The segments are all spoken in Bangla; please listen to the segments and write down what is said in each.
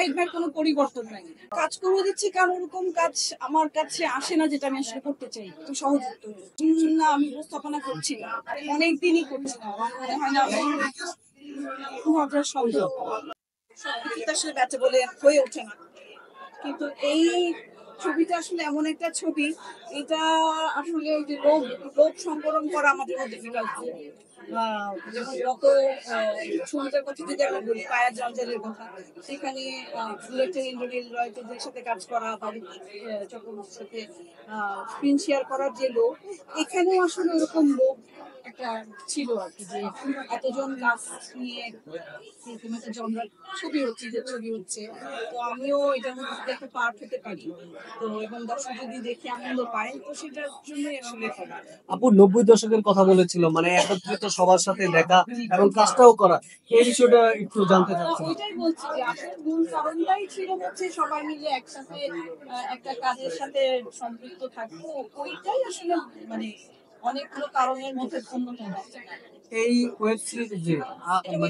সাইডবার কোনো পরিবর্তন নাই। কাজ করে দিচ্ছি কারণ ওরকম কাজ আমার কাছে আসে না যেটা আমি আসলে করতে চাই। তো সহজ উত্তর। না আমি উপস্থাপনা করছি না। অনেকদিনই করছি না। আমার মনে হয় না আমি হওয়াটা সম্ভব। সবকিছুতে আসলে ব্যাচে বলে হয়ে ওঠে না। কিন্তু এই ছবিটা আসলে এমন একটা ছবি, এটা আসলে ওই যে লোভ সংবরণ করা আমাদের মধ্যে ডিফিকাল্ট। যেমন গত ছবিটার কথা যদি আমরা বলি, পায়া জঞ্জালের কথা, সেখানে বুলেটের ইন্দ্রনীল রয়দের সাথে কাজ করা, বাবু চক্রবর্তীর সাথে স্ক্রিন শেয়ার করার যে লোক, এখানেও আসলে ওরকম লোক একটা ছিল আর কি, যে এতজন কাজ নিয়ে এরকম একটা জনরার ছবি হচ্ছে, যে ছবি হচ্ছে, তো আমিও এটার মধ্যে একটা পার্ট হতে পারি, তো এবং দর্শক যদি দেখে আনন্দ পায়, তো সেটার জন্যই আসলে করা। আপু 90 দশকের কথা বলেছিল, মানে একত্রিত সবার সাথে দেখা এবং কাজটাও করা, এই বিষয়টা একটু জানতে চাচ্ছি। ওইটাই বলছি যে আসলে মূল কারণটাই ছিল হচ্ছে সবাই মিলে একসাথে একটা কাজের সাথে সম্পৃক্ত থাকবো, ওইটাই আসলে মানে অনেকগুলো কারণের মধ্যে অন্যতম। এই ওয়েব সিরিজ যে মানে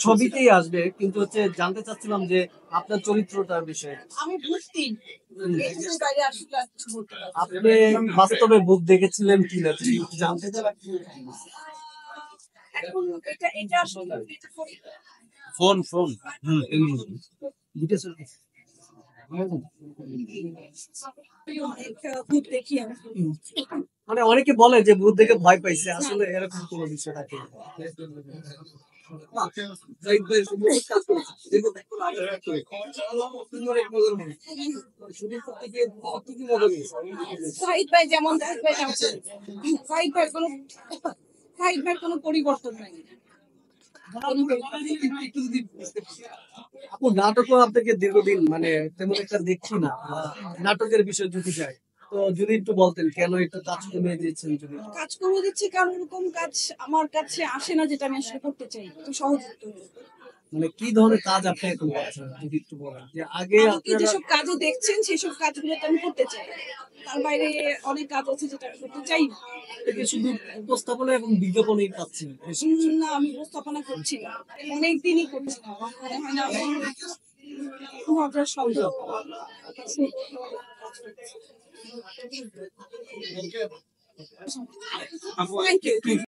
ছবিতেই আসবে, কিন্তু হচ্ছে জানতে চাচ্ছিলাম যে আপনার চরিত্রটার বিষয়ে। আমি বুঝতি এর বাইরে আসলে আর কিছু বলতে পারছি না। আপনি বাস্তবে ভূত দেখেছিলেন কিনা যদি একটু জানতে চাই। এখন এটা আসলে এটা ফোন ফোন অনেক ভূত দেখি আমি। মানে অনেকে বলে যে ভূত দেখে ভয় পাইছে, আসলে এরকম কোনো বিষয় থাকে না। সাহিদ ভাই যেমন, সাহিদ ভাই কোনো সাহিদ ভাই কোনো পরিবর্তন নাই। আপু নাটকও আপনাকে দীর্ঘদিন মানে তেমন একটা দেখছি না, নাটকের বিষয় যদি যায়, তো যদি একটু বলতেন কেন একটু কাজ কমিয়ে দিয়েছেন যদি। কাজ করে দিচ্ছি কারণ ওরকম কাজ আমার কাছে আসে না যেটা আমি আসলে করতে চাই। তো সহজ উত্তর। মানে কি ধরনের কাজ আপনি এখন করছেন যদি একটু বলেন, যে আগে আমাকে আপনারা। যেসব কাজও দেখছেন সেসব কাজগুলো তো আমি করতে চাই, তার বাইরে অনেক কাজ আছে যেটা আমি করতে চাই না। থেকে শুধু উপস্থাপনা এবং বিজ্ঞাপনই পাচ্ছেন। না আমি উপস্থাপনা করছি না, অনেকদিনই করছি না। আমার মনে হয় না আমি হওয়াটা সম্ভব। Thank you.